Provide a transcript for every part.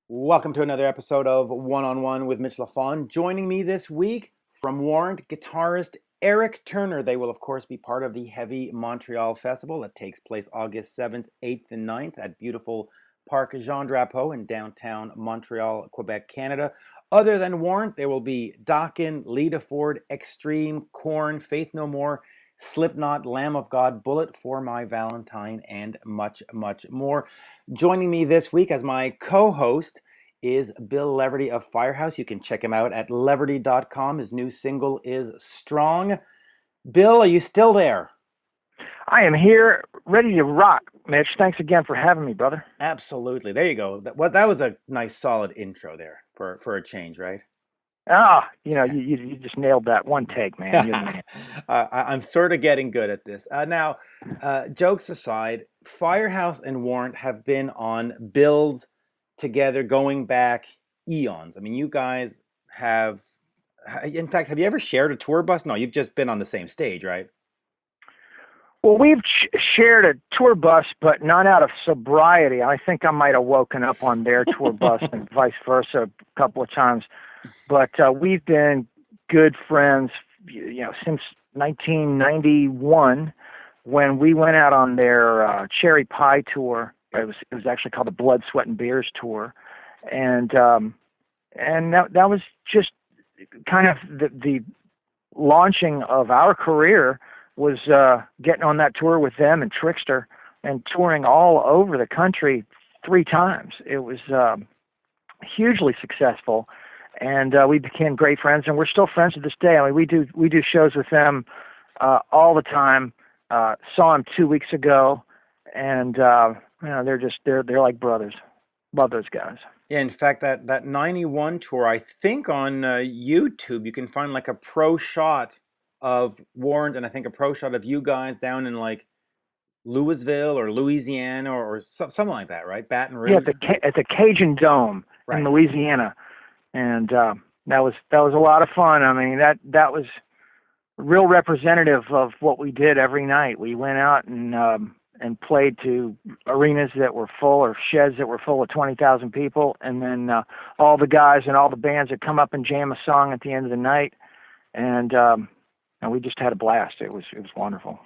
Welcome to another episode of One on One with Mitch Lafon. Joining me this week from Warrant, guitarist Erik Turner. They will, of course, be part of the Heavy Montreal Festival that takes place August 7th, 8th, and 9th at beautiful Parc Jean Drapeau in downtown Montreal, Quebec, Canada. Other than Warrant, there will be Dokken, Lita Ford, Extreme, Korn, Faith No More, Slipknot, Lamb of God, Bullet for My Valentine, and much, much more. Joining me this week as my co-host is Bill Leverty of FIREHOUSE. You can check him out at leverty.com. His new single is Strong. Bill, are you still there? I am here, ready to rock, Mitch. Thanks again for having me, brother. Absolutely. There you go. That was a nice, solid intro there for a change, right? You just nailed that one take, man. You're the man. I'm sort of getting good at this. Now, jokes aside, FIREHOUSE and Warrant have been on bills together going back eons. I mean, you guys have, in fact, have you ever shared a tour bus? No, you've just been on the same stage, right? Well, we've shared a tour bus, but not out of sobriety. I think I might have woken up on their tour bus and vice versa a couple of times. But we've been good friends, since 1991 when we went out on their Cherry Pie tour. It was actually called the Blood, Sweat, and Beers tour, and that was just kind of the launching of our career was getting on that tour with them and Trickster and touring all over the country 3 times. It was hugely successful. And we became great friends, and we're still friends to this day. I mean, we do shows with them all the time. Saw them 2 weeks ago, and they're like brothers. Love those guys. Yeah, in fact, that 91 tour, I think on YouTube you can find like a pro shot of Warrant, and I think a pro shot of you guys down in like Louisville or Louisiana or something like that, right? Baton Rouge. Yeah, at the Cajun Dome in Louisiana. And that was a lot of fun. I mean, that was real representative of what we did every night. We went out and played to arenas that were full or sheds that were full of 20,000 people, and then all the guys and all the bands would come up and jam a song at the end of the night, and we just had a blast. It was wonderful.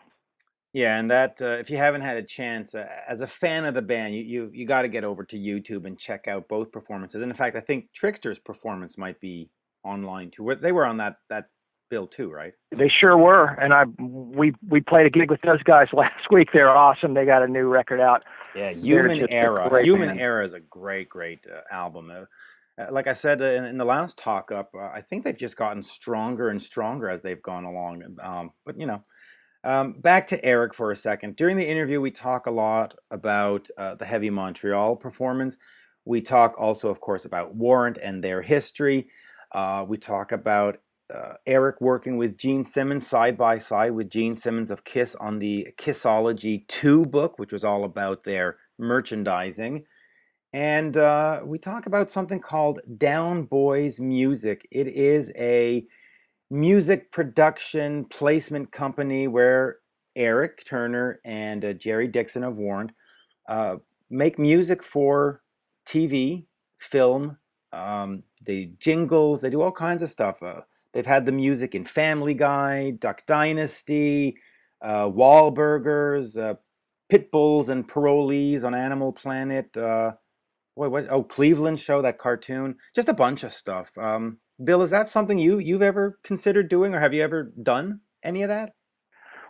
Yeah, and that if you haven't had a chance, as a fan of the band, you got to get over to YouTube and check out both performances. And in fact, I think Trickster's performance might be online too. They were on that bill too, right? They sure were, and we played a gig with those guys last week. They're awesome. They got a new record out. Yeah, Human Era. Human band. Era is a great album. Like I said in the last talk up, I think they've just gotten stronger and stronger as they've gone along. But you know. Back to Erik for a second. During the interview, we talk a lot about the Heavy Montreal performance. We talk also, of course, about Warrant and their history. We talk about Erik working with Gene Simmons side by side with Gene Simmons of Kiss on the Kissology 2 book, which was all about their merchandising. And we talk about something called Down Boys Music. It is a music production placement company where Erik Turner and Jerry Dixon of Warrant make music for TV, film, the jingles. They do all kinds of stuff. They've had the music in Family Guy, Duck Dynasty, Wahlburgers, Pit Bulls and Parolees on Animal Planet. Cleveland Show, that cartoon. Just a bunch of stuff. Bill, is that something you've ever considered doing, or have you ever done any of that?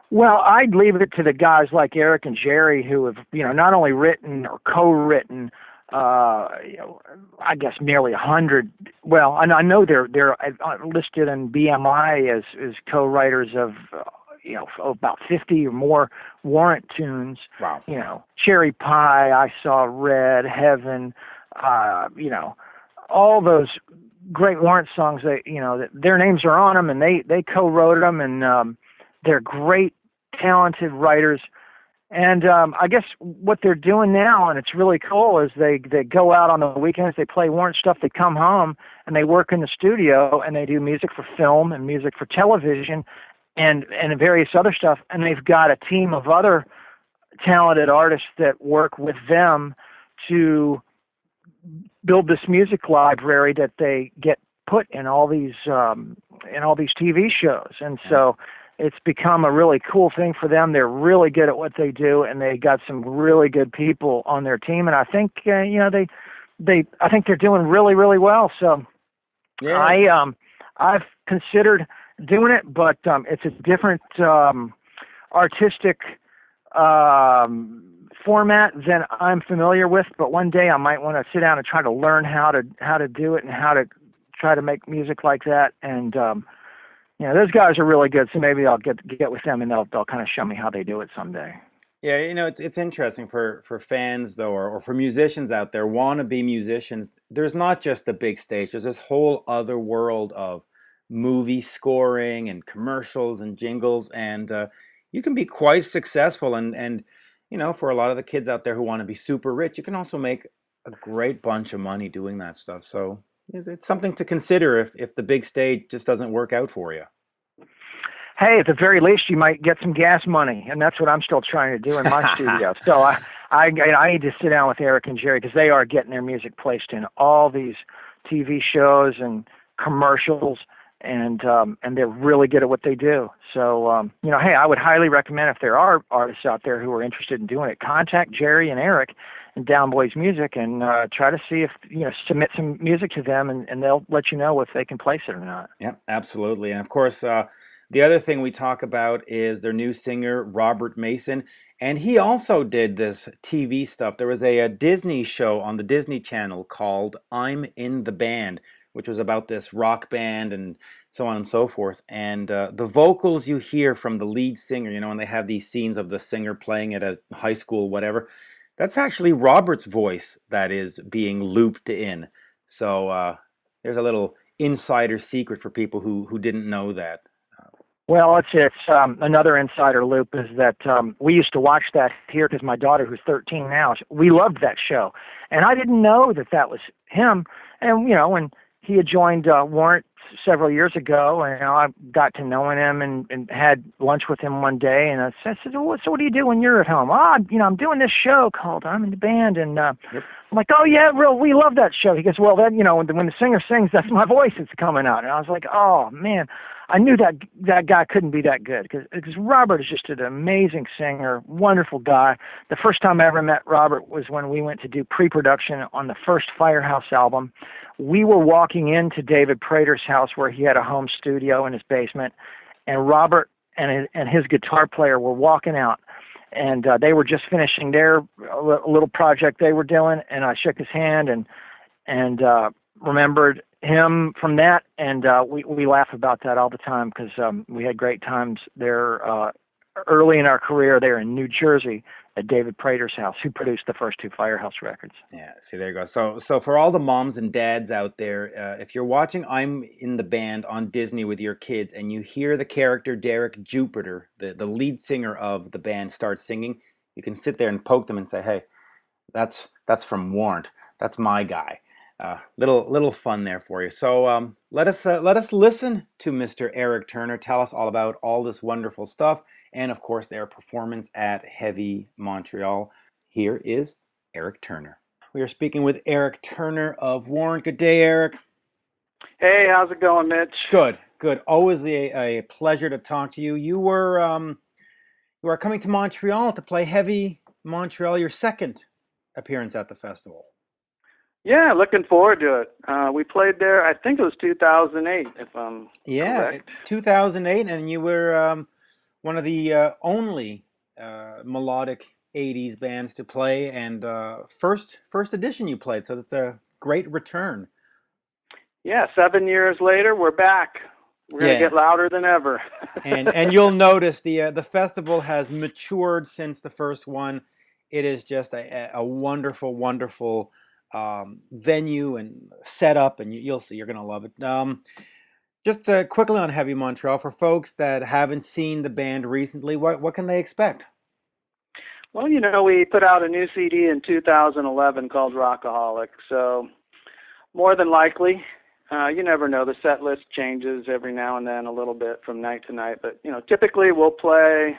Well, I'd leave it to the guys like Erik and Jerry who have, not only written or co-written, I guess nearly 100. Well, and I know they're listed in BMI as co-writers of, about 50 or more Warrant tunes. Wow. Cherry Pie, I Saw Red, Heaven, all those great Warrant songs. Their names are on them, and they co-wrote them, and they're great, talented writers. And I guess what they're doing now, and it's really cool, is they go out on the weekends, they play Warrant stuff, they come home, and they work in the studio, and they do music for film and music for television and various other stuff. And they've got a team of other talented artists that work with them to build this music library that they get put in all these TV shows, and so it's become a really cool thing for them. They're really good at what they do, and they got some really good people on their team, and I think I think they're doing really, really well. So Yeah. I've considered doing it, but it's a different artistic format than I'm familiar with. But one day I might want to sit down and try to learn how to do it and how to try to make music like that. And those guys are really good, so maybe I'll get with them and they'll kind of show me how they do it someday. Yeah, it's interesting for fans though, or for musicians out there, wannabe musicians. There's not just the big stage. There's this whole other world of movie scoring and commercials and jingles, and you can be quite successful. And for a lot of the kids out there who want to be super rich, you can also make a great bunch of money doing that stuff. So it's something to consider if the big stage just doesn't work out for you. Hey, at the very least, you might get some gas money, and that's what I'm still trying to do in my studio. So I need to sit down with Erik and Jerry because they are getting their music placed in all these TV shows and commercials, and they're really good at what they do. So hey, I would highly recommend if there are artists out there who are interested in doing it, contact Jerry and Erik and Down Boys Music and try to see if submit some music to them, and they'll let you know if they can place it or not. Yeah, absolutely, and of course. The other thing we talk about is their new singer, Robert Mason, and he also did this TV stuff. There was a Disney show on the Disney Channel called I'm in the Band, which was about this rock band and so on and so forth. And the vocals you hear from the lead singer, when they have these scenes of the singer playing at a high school, whatever, that's actually Robert's voice that is being looped in. So there's a little insider secret for people who didn't know that. Well, it's another insider loop is that we used to watch that here because my daughter, who's 13 now, we loved that show, and I didn't know that was him. And when he had joined Warrant several years ago, and I got to knowing him and had lunch with him one day, and I said, "So what do you do when you're at home?" I'm doing this show called I'm in the Band, and Yep. I'm like, "Oh yeah, we love that show." He goes, "Well, then when the singer sings, that's my voice that's coming out," and I was like, "Oh man." I knew that guy couldn't be that good because Robert is just an amazing singer, wonderful guy. The first time I ever met Robert was when we went to do pre-production on the first Firehouse album. We were walking into David Prater's house where he had a home studio in his basement, and Robert and his guitar player were walking out, and they were just finishing their little project they were doing, and I shook his hand and remembered him from that, and we laugh about that all the time because we had great times there early in our career there in New Jersey at David Prater's house, who produced the first two Firehouse records. Yeah, see, there you go. So for all the moms and dads out there, if you're watching I'm in the Band on Disney with your kids and you hear the character Derek Jupiter, the lead singer of the band, start singing, you can sit there and poke them and say, hey, that's from Warrant. That's my guy. Little fun there for you. So let us listen to Mr. Erik Turner tell us all about all this wonderful stuff, and of course their performance at Heavy Montreal. Here is Erik Turner. We are speaking with Erik Turner of WARRANT. Good day, Erik. Hey, how's it going, Mitch? Good. Always a pleasure to talk to you. You are coming to Montreal to play Heavy Montreal, your second appearance at the festival. Yeah, looking forward to it. We played there, I think it was 2008, if I'm correct. 2008, and you were one of the only melodic 80s bands to play, and first edition you played, so that's a great return. Yeah, 7 years later, we're back. We're going to get louder than ever. and you'll notice the festival has matured since the first one. It is just a wonderful, wonderful venue and setup, and you'll see, you're going to love it. Just quickly on Heavy Montreal, for folks that haven't seen the band recently, what can they expect? Well, we put out a new CD in 2011 called Rockaholic, so more than likely, you never know, the set list changes every now and then a little bit from night to night, but typically we'll play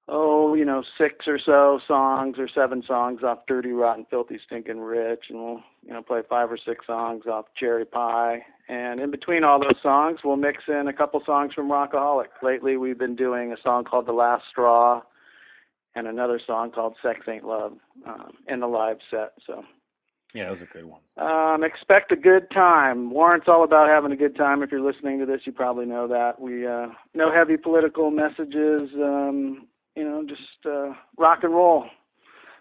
6 or so songs or 7 songs off Dirty, Rotten, Filthy, Stinking Rich, and we'll play 5 or 6 songs off Cherry Pie. And in between all those songs, we'll mix in a couple songs from Rockaholic. Lately, we've been doing a song called The Last Straw and another song called Sex Ain't Love in the live set. So Yeah, those are good ones. expect a good time. Warrant's all about having a good time. If you're listening to this, you probably know that. We no heavy political messages, just rock and roll.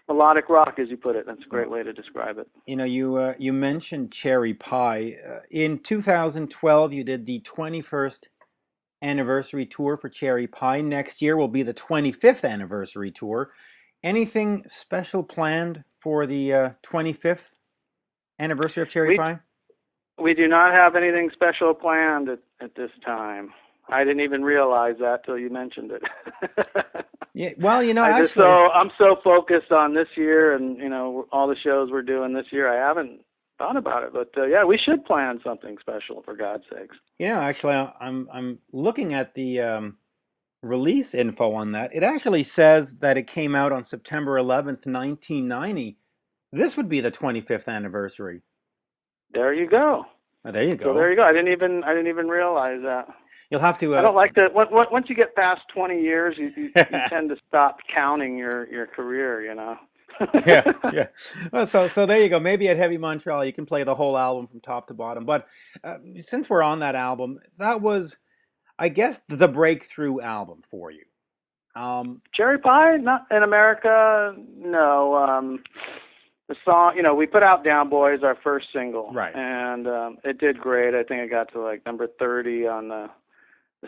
Melodic rock, as you put it. That's a great way to describe it. You mentioned Cherry Pie. In 2012, you did the 21st anniversary tour for Cherry Pie. Next year will be the 25th anniversary tour. Anything special planned for the 25th anniversary of Cherry Pie? We do not have anything special planned at this time. I didn't even realize that till you mentioned it. Yeah, well, I'm so focused on this year and all the shows we're doing this year. I haven't thought about it, but we should plan something special for God's sakes. Actually, I'm looking at the release info on that. It actually says that it came out on September 11th, 1990. This would be the 25th anniversary. There you go. Oh, there you go. So there you go. I didn't even realize that. You'll have to. I don't like that. Once you get past 20 years, you tend to stop counting your career. Yeah. Well, so there you go. Maybe at Heavy Montreal, you can play the whole album from top to bottom. But since we're on that album, that was, I guess, the breakthrough album for you. Cherry Pie, not in America. No. The song, we put out Down Boys, our first single, right? And it did great. I think it got to like number 30 on the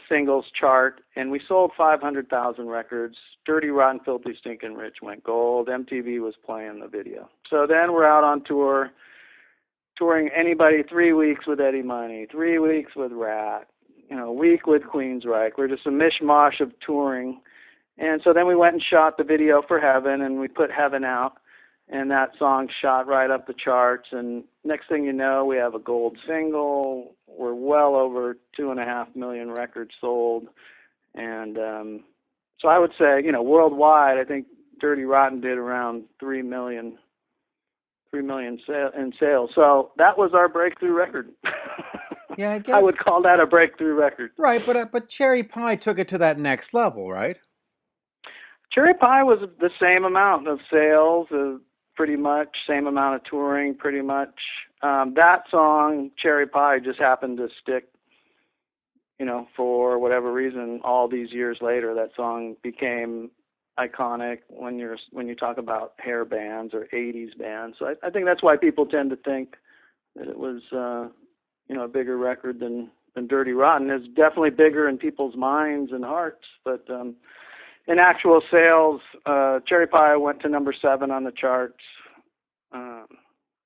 singles chart, and we sold 500,000 records. Dirty Rotten Filthy Stinkin' Rich went gold. MTV was playing the video. So then we're out on tour, touring anybody. 3 weeks with Eddie Money, 3 weeks with Rat, a week with Queensryche. We're just a mishmash of touring. And so then we went and shot the video for Heaven, and we put Heaven out, and that song shot right up the charts. And next thing you know, we have a gold single. We're well over 2.5 million records sold. And so I would say, worldwide, I think Dirty Rotten did around 3 million in sales. So that was our breakthrough record. Yeah, I guess I would call that a breakthrough record. Right, but Cherry Pie took it to that next level, right? Cherry Pie was the same amount of sales, pretty much, same amount of touring, pretty much. That song, Cherry Pie, just happened to stick, for whatever reason. All these years later, that song became iconic when you talk about hair bands or 80s bands. So I think that's why people tend to think that it was, a bigger record than Dirty Rotten. It's definitely bigger in people's minds and hearts, but in actual sales, Cherry Pie went to number 7 on the charts.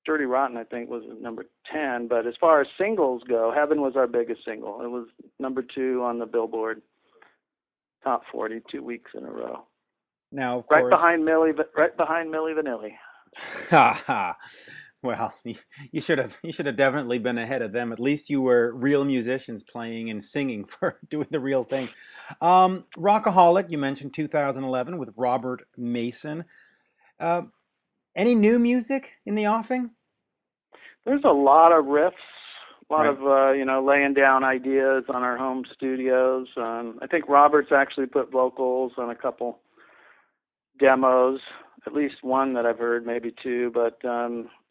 Dirty Rotten, I think, was number 10. But as far as singles go, Heaven was our biggest single. It was number 2 on the Billboard Top 40 2 weeks in a row. Now, of course, right behind Milli Vanilli. Ha ha. Well, you should have definitely been ahead of them. At least you were real musicians playing and singing for doing the real thing. Rockaholic, you mentioned 2011 with Robert Mason. Any new music in the offing? There's a lot of riffs, a lot Right. of laying down ideas on our home studios. I think Robert's actually put vocals on a couple demos, at least one that I've heard, maybe 2, but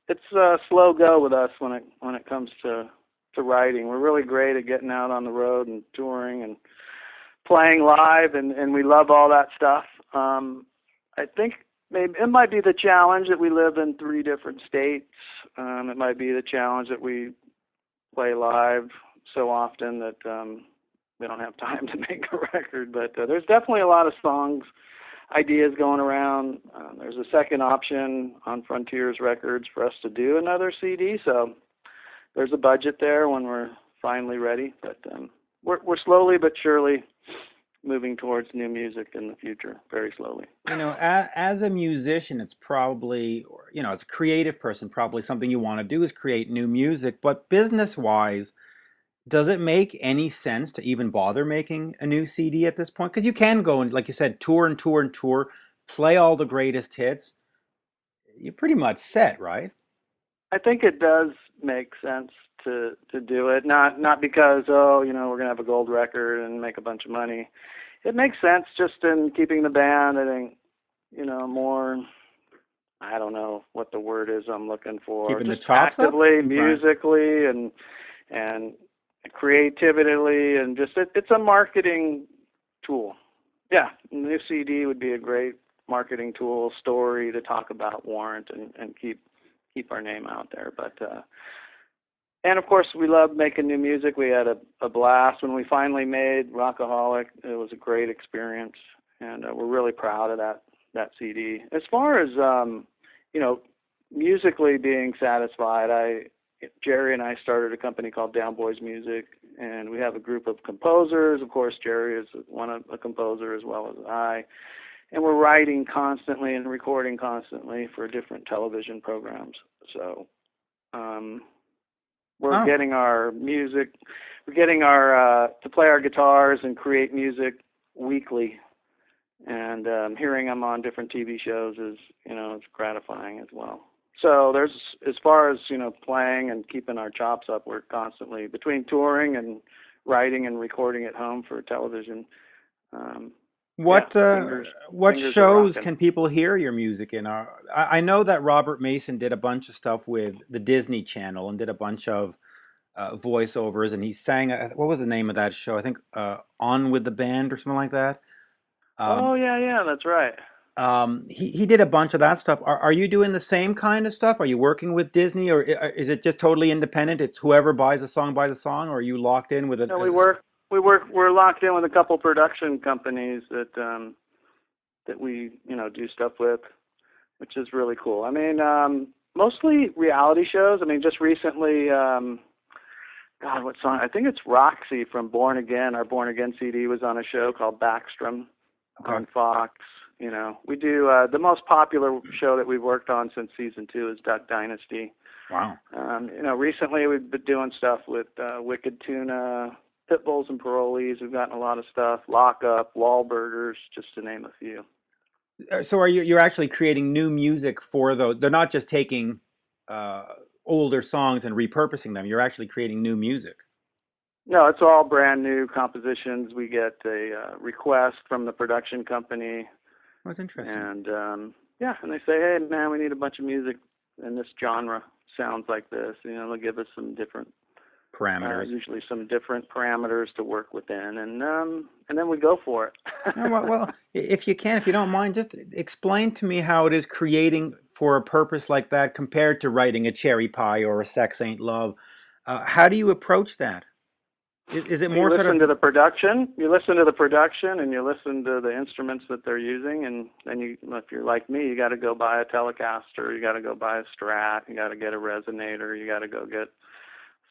it's a slow go with us when it comes to writing. We're really great at getting out on the road and touring and playing live, and we love all that stuff. I think maybe it might be the challenge that we live in 3 different states. It might be the challenge that we play live so often that we don't have time to make a record. But there's definitely a lot of songs, ideas going around. There's a second option on Frontiers Records for us to do another CD, so there's a budget there when we're finally ready. But we're slowly but surely moving towards new music in the future, very slowly. As a musician, it's probably, as a creative person, probably something you want to do is create new music. But business-wise, does it make any sense to even bother making a new CD at this point? Because you can go and, like you said, tour and tour and tour, play all the greatest hits. You're pretty much set, right? I think it does make sense to do it. Not because, oh, we're gonna have a gold record and make a bunch of money. It makes sense just in keeping the band. I think, more. I don't know what the word is I'm looking for. Keeping the Just chops up? actively, Right. musically, and creatively, and just it's a marketing tool. Yeah, a new CD would be a great marketing tool, story to talk about Warrant and keep our name out there. But and of course, we love making new music. We had a blast when we finally made Rockaholic. It was a great experience, and we're really proud of that CD. As far as musically being satisfied, Jerry and I started a company called Down Boys Music, and we have a group of composers. Of course, Jerry is a composer as well as I, and we're writing constantly and recording constantly for different television programs. So we're getting our music, to play our guitars and create music weekly. And hearing them on different TV shows is, it's gratifying as well. So as far as, playing and keeping our chops up, we're constantly between touring and writing and recording at home for television. What fingers shows are can people hear your music in? I know that Robert Mason did a bunch of stuff with the Disney Channel and did a bunch of voiceovers, and he sang, what was the name of that show? I think On With the Band or something like that. Yeah, that's right. He did a bunch of that stuff. Are you doing the same kind of stuff? Are you working with Disney, or is it just totally independent? It's whoever buys a song, or are you locked in with it? No, we're locked in with a couple production companies that we do stuff with, which is really cool. I mean, mostly reality shows. I mean, just recently, God, what song? I think it's Roxy from Born Again. Our Born Again CD was on a show called Backstrom on Fox. We do the most popular show that we've worked on since season 2 is Duck Dynasty. Wow. Recently we've been doing stuff with Wicked Tuna, Pitbulls and Parolees. We've gotten a lot of stuff. Lock Up, Wahlburgers, just to name a few. So you're actually creating new music for those? They're not just taking older songs and repurposing them. You're actually creating new music. No, it's all brand new compositions. We get a request from the production company. That's interesting. And and they say, hey man, we need a bunch of music in this genre. Sounds like this. They'll give us some different parameters. Usually some different parameters to work within, and then we go for it. well, if you don't mind, just explain to me how it is creating for a purpose like that compared to writing a Cherry Pie or a Sex Ain't Love. How do you approach that? Is it more you sort listen of... to the production? You listen to the production, and you listen to the instruments that they're using, and then if you're like me, you got to go buy a Telecaster, you got to go buy a Strat, you got to get a resonator, you got to go get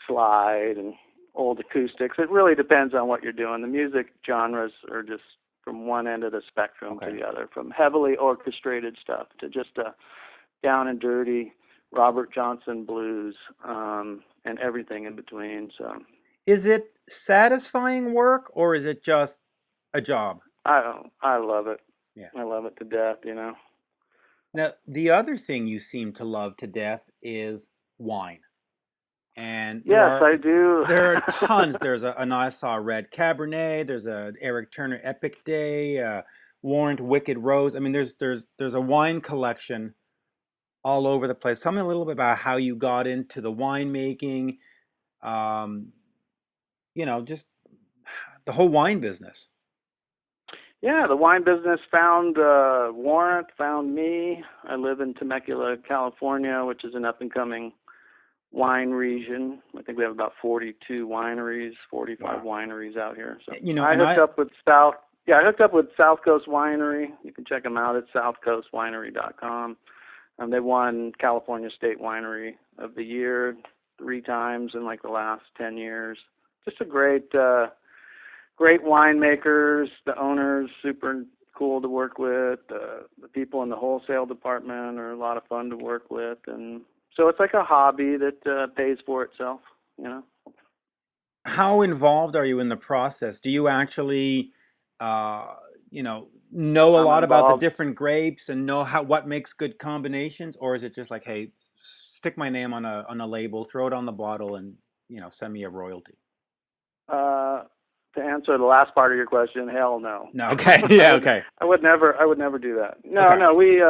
slide and old acoustics. It really depends on what you're doing. The music genres are just from one end of the spectrum to the other, from heavily orchestrated stuff to just a down and dirty Robert Johnson blues, and everything in between. So, is it satisfying work, or is it just a job? I love it. Yeah, I love it to death. Now, the other thing you seem to love to death is wine. And yes, I do. There are tons. There's a Nassau Red Cabernet. There's a Erik Turner Epic Day, Warrant Wicked Rose. I mean, there's a wine collection all over the place. Tell me a little bit about how you got into the winemaking. Just the whole wine business. Yeah, the wine business found Warrant, found me. I live in Temecula, California, which is an up-and-coming wine region. I think we have about 42 wineries, 45 wineries out here. So I hooked up with South Coast Winery. You can check them out at southcoastwinery.com. They won California State Winery of the Year 3 times in the last 10 years. Just a great winemakers. The owners super cool to work with. The people in the wholesale department are a lot of fun to work with, and so it's like a hobby that pays for itself, How involved are you in the process? Do you actually, know a lot about the different grapes and know what makes good combinations, or is it just like, hey, stick my name on a label, throw it on the bottle, and send me a royalty? To answer the last part of your question, hell no. No. Okay. Yeah. Okay. I would never do that. No, Okay. no. We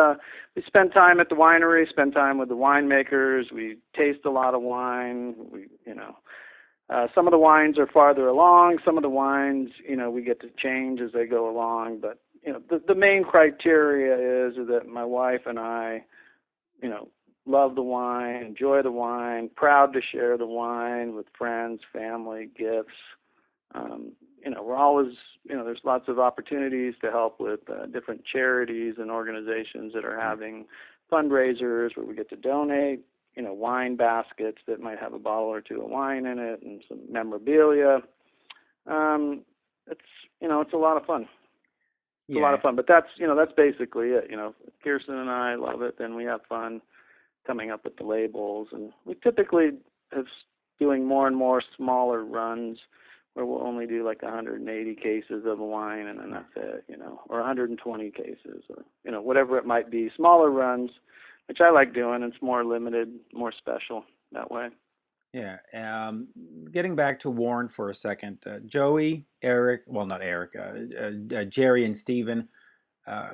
spend time at the winery, spend time with the winemakers. We taste a lot of wine. Some of the wines are farther along. Some of the wines, we get to change as they go along. But the main criteria is that my wife and I, love the wine, enjoy the wine, proud to share the wine with friends, family, gifts. We're always, there's lots of opportunities to help with different charities and organizations that are having fundraisers where we get to donate, wine baskets that might have a bottle or two of wine in it and some memorabilia. It's a lot of fun. It's a lot of fun, but that's basically it. If Kirsten and I love it, then we have fun coming up with the labels, and we typically have doing more and more smaller runs where we'll only do like 180 cases of a wine, and then that's it, or 120 cases, or whatever it might be. Smaller runs, which I like doing. It's more limited, more special that way. Yeah. Getting back to Warrant for a second, Joey, Erik, well, not Erik, Jerry and Steven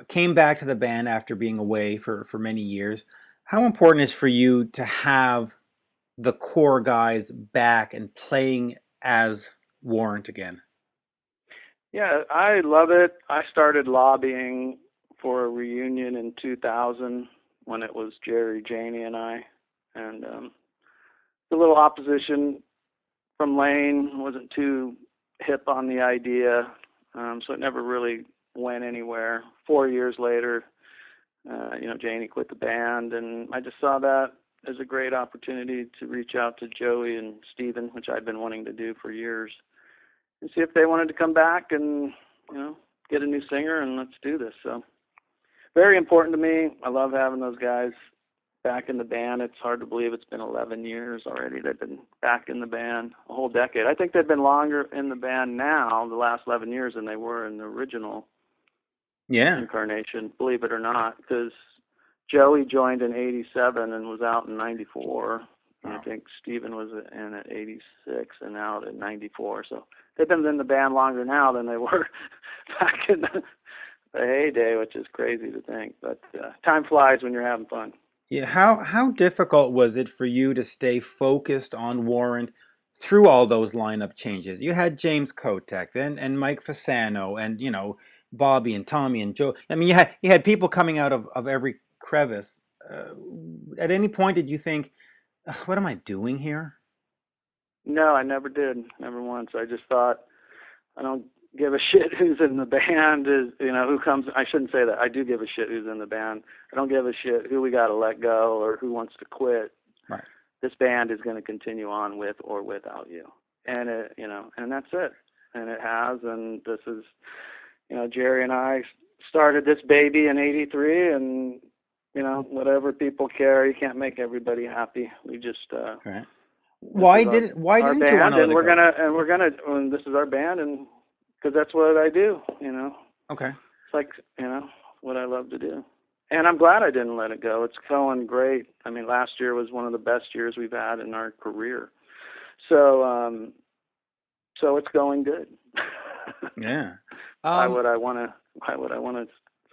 came back to the band after being away for many years. How important is for you to have the core guys back and playing as Warrant again? Yeah, I love it. I started lobbying for a reunion in 2000 when it was Jerry, Janie, and I, and the little opposition from Lane wasn't too hip on the idea, so it never really went anywhere. 4 years later, Janie quit the band, and I just saw that as a great opportunity to reach out to Joey and Steven, which I'd been wanting to do for years, and see if they wanted to come back and, get a new singer and let's do this. So very important to me. I love having those guys back in the band. It's hard to believe it's been 11 years already. They've been back in the band, a whole decade. I think they've been longer in the band now, the last 11 years, than they were in the original incarnation, believe it or not, because Joey joined in 87 and was out in 94. Wow. I think Steven was in at 86 and out at 94. So they've been in the band longer now than they were back in the heyday, which is crazy to think. But time flies when you're having fun. Yeah. How difficult was it for you to stay focused on Warrant through all those lineup changes? You had James Kotek and Mike Fasano and Bobby and Tommy and Joe. I mean, you had people coming out of every crevice. At any point did you think, what am I doing here? No, I never did. Never once. I just thought, I don't give a shit who's in the band, who comes. I shouldn't say that. I do give a shit who's in the band. I don't give a shit who we got to let go or who wants to quit. Right. This band is going to continue on with or without you. And and that's it. And it has, and this is, Jerry and I started this baby in 83, and whatever people care, you can't make everybody happy. We just right. Why didn't you want to let it go? And this is our band, and because that's what I do, Okay. It's like, what I love to do. And I'm glad I didn't let it go. It's going great. I mean, last year was one of the best years we've had in our career. So it's going good. Yeah. Why would I want to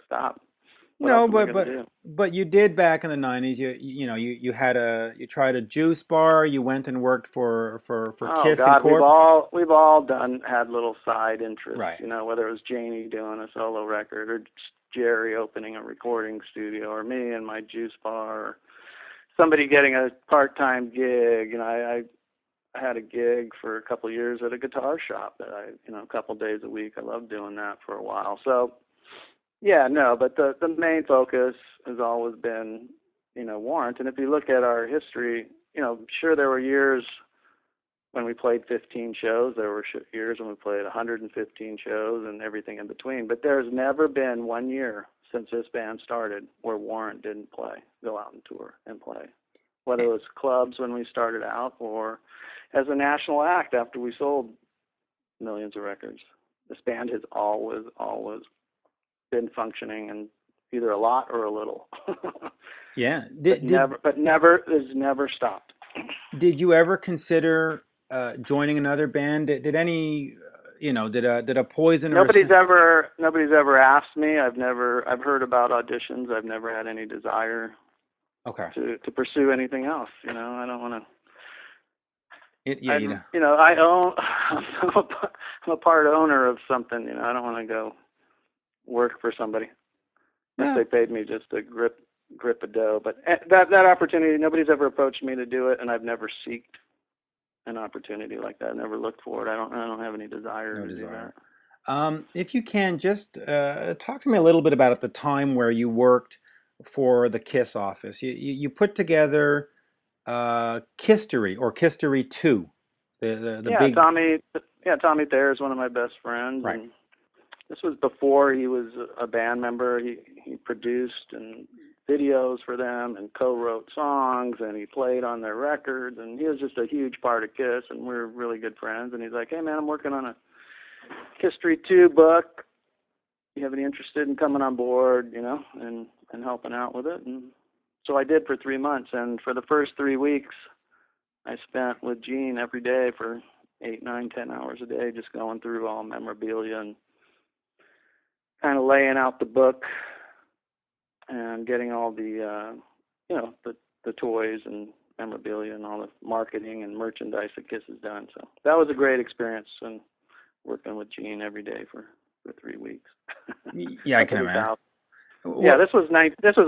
stop? No, but you did back in the 90s. You tried a juice bar. You went and worked for Kiss and Corp. We've all had little side interests. Right. Whether it was Janie doing a solo record or Jerry opening a recording studio or me and my juice bar, or somebody getting a part-time gig. I had a gig for a couple of years at a guitar shop that a couple of days a week. I loved doing that for a while. So. Yeah, no, but the main focus has always been, Warrant. And if you look at our history, sure, there were years when we played 15 shows. There were years when we played 115 shows and everything in between. But there's never been 1 year since this band started where Warrant didn't go out and tour and play. Whether it was clubs when we started out or as a national act after we sold millions of records. This band has always been functioning, and either a lot or a little. Yeah. Never has never stopped. Did you ever consider joining another band? Did any, did a Poison or Nobody's ever asked me. I've heard about auditions. I've never had any desire okay. to pursue anything else. I don't want to. Yeah, I own. I'm a part owner of something. I don't want to go work for somebody unless they paid me just a grip of dough. But that opportunity, nobody's ever approached me to do it, and I've never sought an opportunity like that. I never looked for it. I don't have any desire to do that. If you can, just talk to me a little bit about at the time where you worked for the KISS office. You put together Kistery or Kistery 2. The big... Tommy Thayer is one of my best friends. Right. And this was before he was a band member. He produced and videos for them and co-wrote songs, and he played on their records, and he was just a huge part of KISS, and we're really good friends. And he's like, hey man, I'm working on a Kistery 2 book. You have any interested in coming on board, and helping out with it? And so I did for 3 months, and for the first 3 weeks I spent with Gene every day for 8, 9, 10 hours a day, just going through all memorabilia and kind of laying out the book and getting all the the toys and memorabilia and all the marketing and merchandise that KISS has done. So that was a great experience, and working with Gene every day for 3 weeks. Yeah, I can imagine. Yeah, this was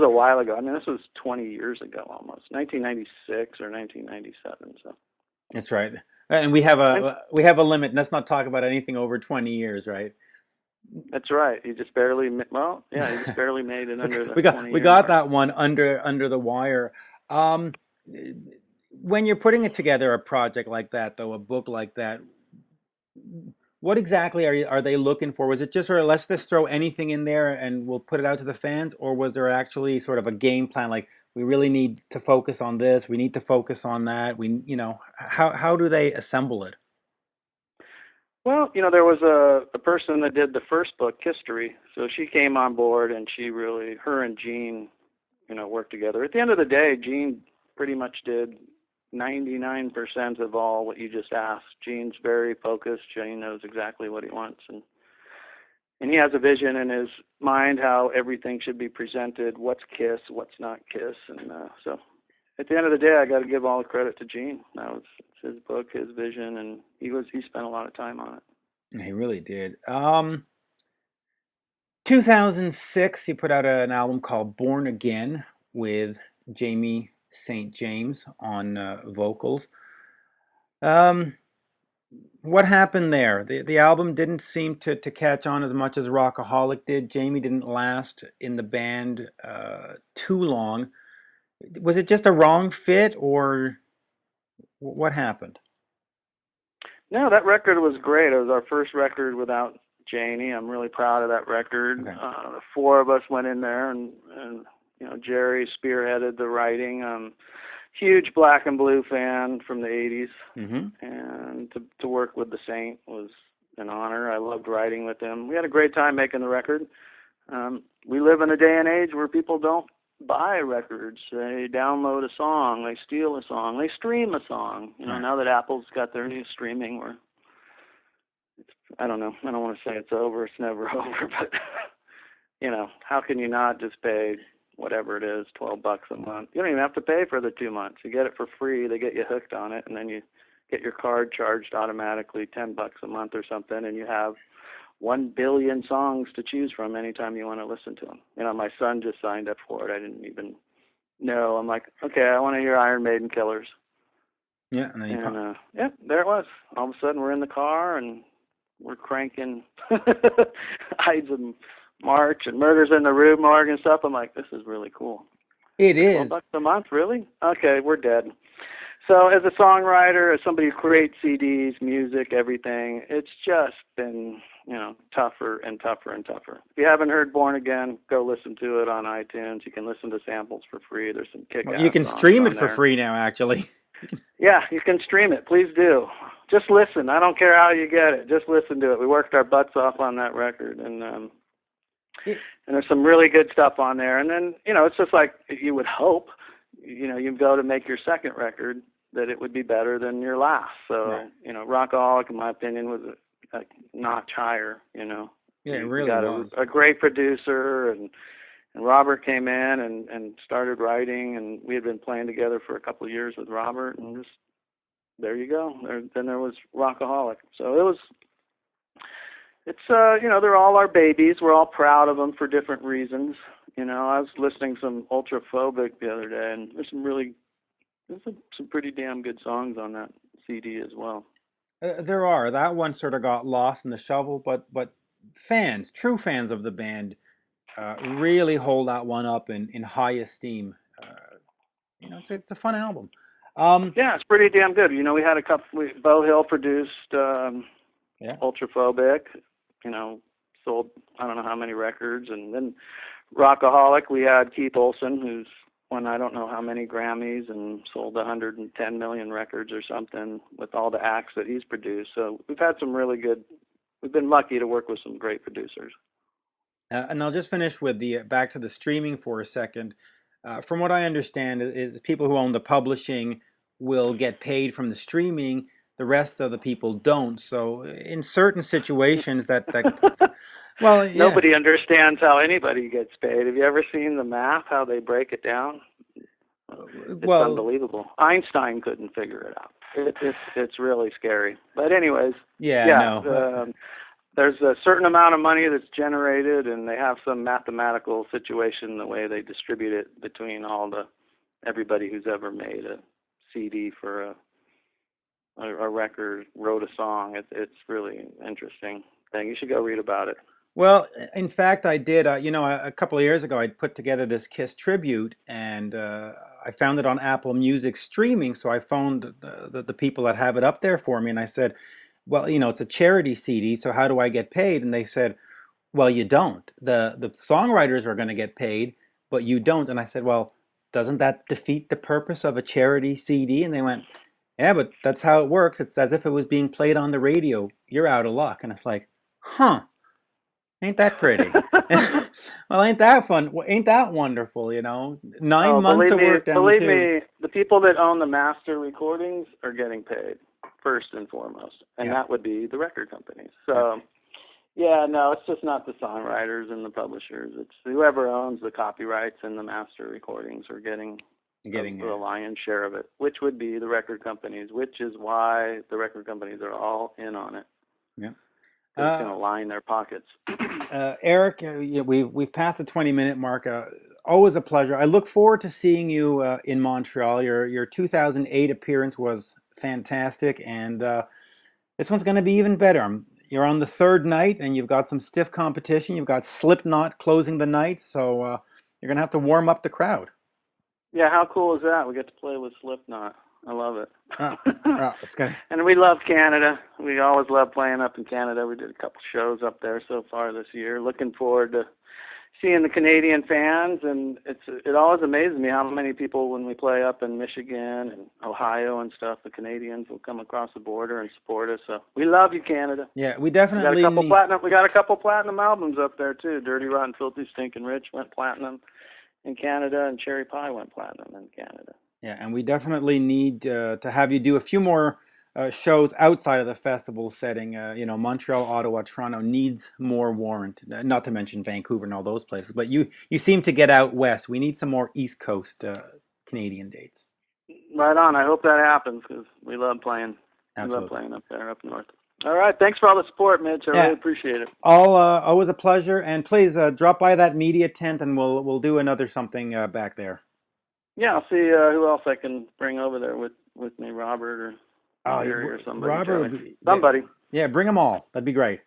a while ago. I mean, this was 20 years ago almost, 1996 or 1997. So that's right. And we have a limit. Let's not talk about anything over 20 years, right? That's right. You just barely made it under the. we got that one under the wire. When you're putting it together, a project like that, though, a book like that, what exactly are they looking for? Was it just sort of, let's just throw anything in there and we'll put it out to the fans, or was there actually sort of a game plan, like we really need to focus on this, we need to focus on that? How do they assemble it? Well, there was a person that did the first book, Kistery, so she came on board, and her and Gene, worked together. At the end of the day, Gene pretty much did 99% of all what you just asked. Gene's very focused. Gene knows exactly what he wants, and he has a vision in his mind how everything should be presented, what's KISS, what's not KISS, and so at the end of the day, I got to give all the credit to Gene. That was his book, his vision, and he spent a lot of time on it. He really did. 2006, he put out an album called Born Again with Jamie St. James on vocals. What happened there? The album didn't seem to catch on as much as Rockaholic did. Jamie didn't last in the band too long. Was it just a wrong fit, or what happened? No, that record was great. It was our first record without Janie. I'm really proud of that record. Okay. The four of us went in there, and Jerry spearheaded the writing. Huge Black and Blue fan from the 80s, mm-hmm. and to work with the Saint was an honor. I loved writing with him. We had a great time making the record. We live in a day and age where people don't buy records. They download a song, they steal a song, they stream a song. Right. Now that Apple's got their new streaming, I don't know. I don't want to say it's over. It's never over. But how can you not just pay whatever it is, $12 a month? You don't even have to pay for the 2 months. You get it for free. They get you hooked on it, and then you get your card charged automatically, $10 a month or something, and you have 1 billion songs to choose from anytime you want to listen to them. My son just signed up for it. I didn't even know. I'm like, okay, I want to hear Iron Maiden Killers. Yeah, and then there it was. All of a sudden, we're in the car and we're cranking Ides of March and Murders in the Rue Morgue and stuff. I'm like, this is really cool. It is. $12 a month, really? Okay, we're dead. So as a songwriter, as somebody who creates CDs, music, everything, it's just been, tougher and tougher and tougher. If you haven't heard Born Again, go listen to it on iTunes. You can listen to samples for free. There's some kick-ass You can stream it for free now, actually. Yeah, you can stream it. Please do. Just listen. I don't care how you get it. Just listen to it. We worked our butts off on that record, and It, And there's some really good stuff on there. And then, it's just like you would hope, you go to make your second record that it would be better than your last. So, right. Rockaholic, in my opinion, was a notch higher, Yeah, it We really got was. a great producer, and Robert came in and started writing, and we had been playing together for a couple of years with Robert, and just, there you go. Then there was Rockaholic. So it's they're all our babies. We're all proud of them for different reasons. I was listening to some Ultraphobic the other day, and there's some pretty damn good songs on that CD as well. There are. That one sort of got lost in the shuffle, but fans, true fans of the band, really hold that one up in high esteem. It's a fun album. Yeah, it's pretty damn good. We had a couple. Bo Hill produced Yeah. Ultraphobic. Sold I don't know how many records, and then Rockaholic. We had Keith Olsen, who's won I don't know how many Grammys and sold 110 million records or something with all the acts that he's produced. So we've had some really good. We've been lucky to work with some great producers. And I'll just finish with the back to the streaming for a second. From what I understand, is people who own the publishing will get paid from the streaming. The rest of the people don't. So in certain situations, that well, yeah. Nobody understands how anybody gets paid. Have you ever seen the math? How they break it down? It's unbelievable. Einstein couldn't figure it out. It's really scary. But anyways, there's a certain amount of money that's generated, and they have some mathematical situation the way they distribute it between everybody who's ever made a CD for a record, wrote a song. It's really interesting thing. You should go read about it. Well, in fact, I did. A couple of years ago, I'd put together this Kiss tribute, and I found it on Apple Music streaming. So I phoned the people that have it up there for me, and I said, well, it's a charity CD, so how do I get paid? And they said, well, you don't. The songwriters are going to get paid, but you don't. And I said, well, doesn't that defeat the purpose of a charity CD? And they went, yeah, but that's how it works. It's as if it was being played on the radio. You're out of luck. And it's like, huh. Ain't that pretty? Well, ain't that fun? Ain't that wonderful? 9 months of work down the tubes. Believe me, the people that own the master recordings are getting paid first and foremost, and that would be the record companies. So, no, it's just not the songwriters and the publishers. It's whoever owns the copyrights and the master recordings are getting the lion's share of it, which would be the record companies, which is why the record companies are all in on it. Yeah. It's going to line their pockets. Erik, we've passed the 20-minute mark. Always a pleasure. I look forward to seeing you in Montreal. Your 2008 appearance was fantastic, and this one's going to be even better. You're on the third night, and you've got some stiff competition. You've got Slipknot closing the night, so you're going to have to warm up the crowd. Yeah, how cool is that? We get to play with Slipknot. I love it. It's good. And we love Canada. We always love playing up in Canada. We did a couple shows up there so far this year. Looking forward to seeing the Canadian fans, and it always amazes me how many people, when we play up in Michigan and Ohio and stuff, the Canadians will come across the border and support us. So we love you, Canada. Yeah, we definitely We got a couple platinum albums up there too. Dirty Rotten Filthy Stinking Rich went platinum in Canada, and Cherry Pie went platinum in Canada. Yeah, and we definitely need to have you do a few more shows outside of the festival setting. Montreal, Ottawa, Toronto needs more Warrant, not to mention Vancouver and all those places. But you seem to get out west. We need some more East Coast Canadian dates. Right on. I hope that happens because we love playing. Absolutely. We love playing up there, up north. All right. Thanks for all the support, Mitch. I really appreciate it. Always a pleasure. And please drop by that media tent, and we'll do another something back there. Yeah, I'll see who else I can bring over there with me, Robert or Gary or somebody. Somebody. Yeah, bring them all. That'd be great.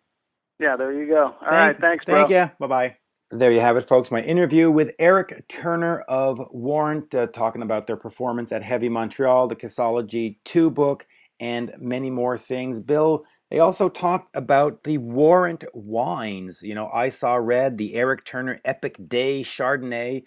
Yeah, there you go. All right, thanks, bro. Thank you. Bye-bye. There you have it, folks. My interview with Erik Turner of WARRANT, talking about their performance at Heavy Montreal, the Kissology 2 book, and many more things. Bill, they also talked about the WARRANT wines. I Saw Red, the Erik Turner Epic Day Chardonnay.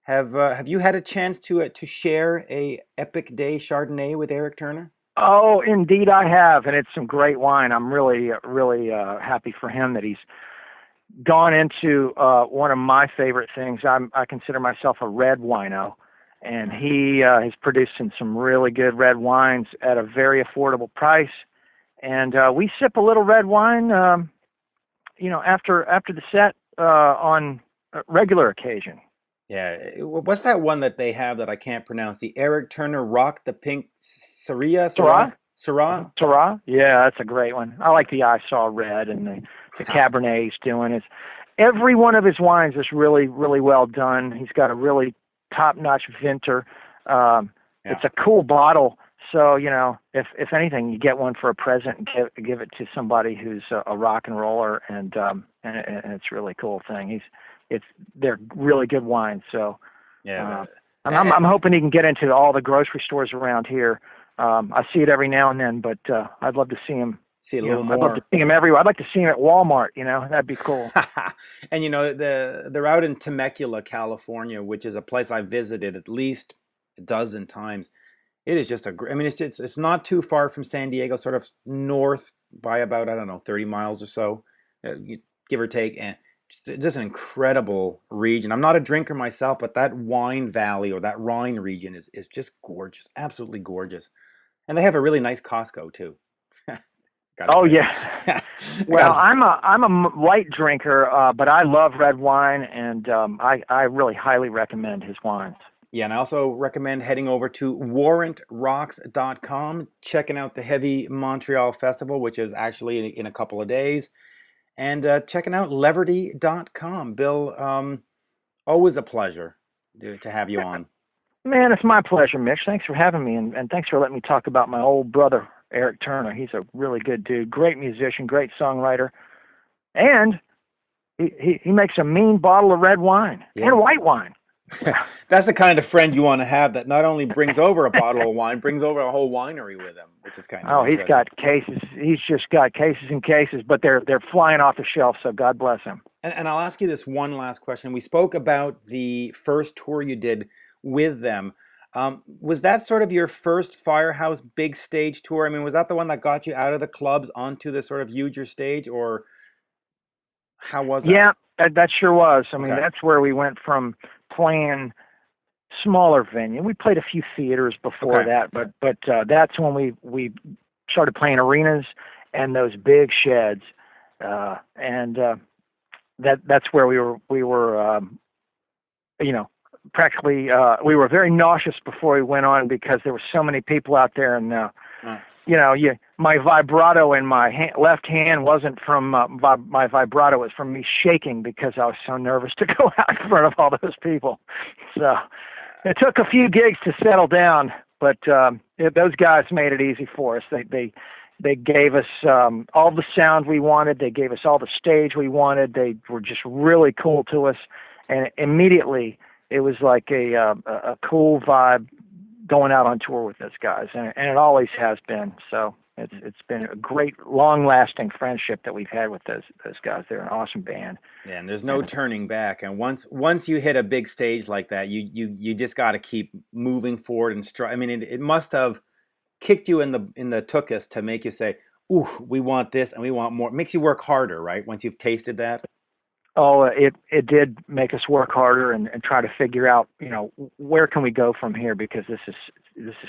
Have you had a chance to share a Epic Day Chardonnay with Erik Turner? Oh, indeed I have, and it's some great wine. I'm really, really happy for him that he's gone into one of my favorite things. I consider myself a red wino, and he has produced some really good red wines at a very affordable price. And we sip a little red wine, after the set on a regular occasion. Yeah, what's that one that they have that I can't pronounce? The Erik Turner Rock the Pink Syrah? Syrah? Syrah? Syrah? Yeah, that's a great one. I like the I Saw Red and the Cabernet he's doing. Every one of his wines is really, really well done. He's got a really top-notch vintner. It's a cool bottle. So, if anything, you get one for a present and give it to somebody who's a rock and roller, and it's a really cool thing. They're really good wines. So, I'm hoping he can get into all the grocery stores around here. I see it every now and then, but I'd love to see him. See a little more. I'd love to see him everywhere. I'd like to see him at Walmart. That'd be cool. And they're out in Temecula, California, which is a place I visited at least a dozen times. It is just it's not too far from San Diego, sort of north by about, I don't know, 30 miles or so, give or take. And just an incredible region. I'm not a drinker myself, but that wine valley or that Rhine region is just gorgeous, absolutely gorgeous. And they have a really nice Costco too. Oh yeah. Well, I'm a light drinker, but I love red wine, and I really highly recommend his wines. Yeah, and I also recommend heading over to warrantrocks.com, checking out the Heavy Montreal Festival, which is actually in a couple of days, and checking out Leverty.com. Bill, always a pleasure to have you on. Man, it's my pleasure, Mitch. Thanks for having me, and thanks for letting me talk about my old brother, Erik Turner. He's a really good dude, great musician, great songwriter, and he makes a mean bottle of red wine and white wine. That's the kind of friend you want to have, that not only brings over a bottle of wine, brings over a whole winery with him, which is kind of he's got cases. He's just got cases and cases, but they're flying off the shelf, so God bless him. And I'll ask you this one last question. We spoke about the first tour you did with them. Was that sort of your first Firehouse big stage tour? I mean, was that the one that got you out of the clubs onto the sort of huger stage, or how was that? Yeah, that sure was. I mean, that's where we went from playing smaller venue. We played a few theaters before that, but that's when we started playing arenas and those big sheds, and that's where we were practically we were very nauseous before we went on, because there were so many people out there, and my vibrato in my left hand wasn't from my vibrato, it was from me shaking because I was so nervous to go out in front of all those people. So it took a few gigs to settle down, but those guys made it easy for us. They gave us all the sound we wanted. They gave us all the stage we wanted. They were just really cool to us, and immediately it was like a cool vibe going out on tour with those guys, and it always has been. So it's been a great, long-lasting friendship that we've had with those guys. They're an awesome band. Yeah, and there's no turning back. And once you hit a big stage like that, you just got to keep moving forward and I mean, it must have kicked you in the tuchus to make you say, "Ooh, we want this and we want more." It makes you work harder, right? Once you've tasted that. Oh, it did make us work harder and try to figure out, where can we go from here, because this is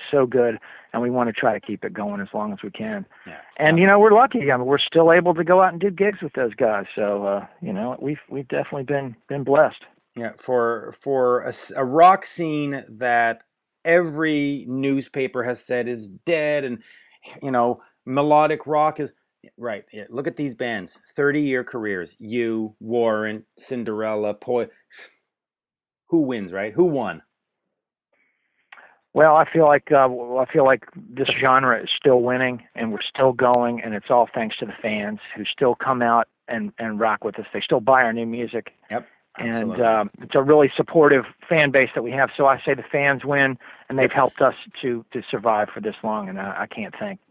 so good, and we want to try to keep it going as long as we can. Yeah. And we're lucky. I mean, we're still able to go out and do gigs with those guys. So we've definitely been blessed. Yeah, for a rock scene that every newspaper has said is dead, and melodic rock is. Right. Yeah. Look at these bands. 30-year careers. You, Warrant, Cinderella, Who wins, right? Who won? Well, I feel like this genre is still winning, and we're still going, and it's all thanks to the fans who still come out and rock with us. They still buy our new music. Yep. Absolutely. And it's a really supportive fan base that we have. So I say the fans win, and they've helped us to survive for this long, and I can't thank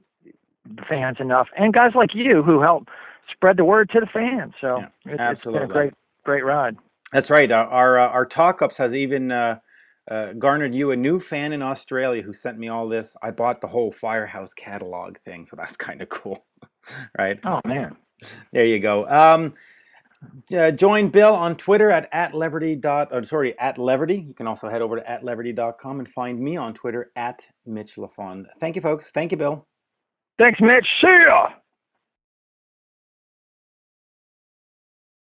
the fans enough, and guys like you who help spread the word to the fans. So it's been a great ride. That's right. Our Talk Ups has even garnered you a new fan in Australia who sent me all this. I bought the whole Firehouse catalog thing, so that's kind of cool, right? Oh man, there you go. Join Bill on Twitter at Leverty at Leverty. You can also head over to @Leverty.com and find me on Twitter at Mitch Lafon. Thank you, folks. Thank you, Bill. Thanks, Mitch. See ya.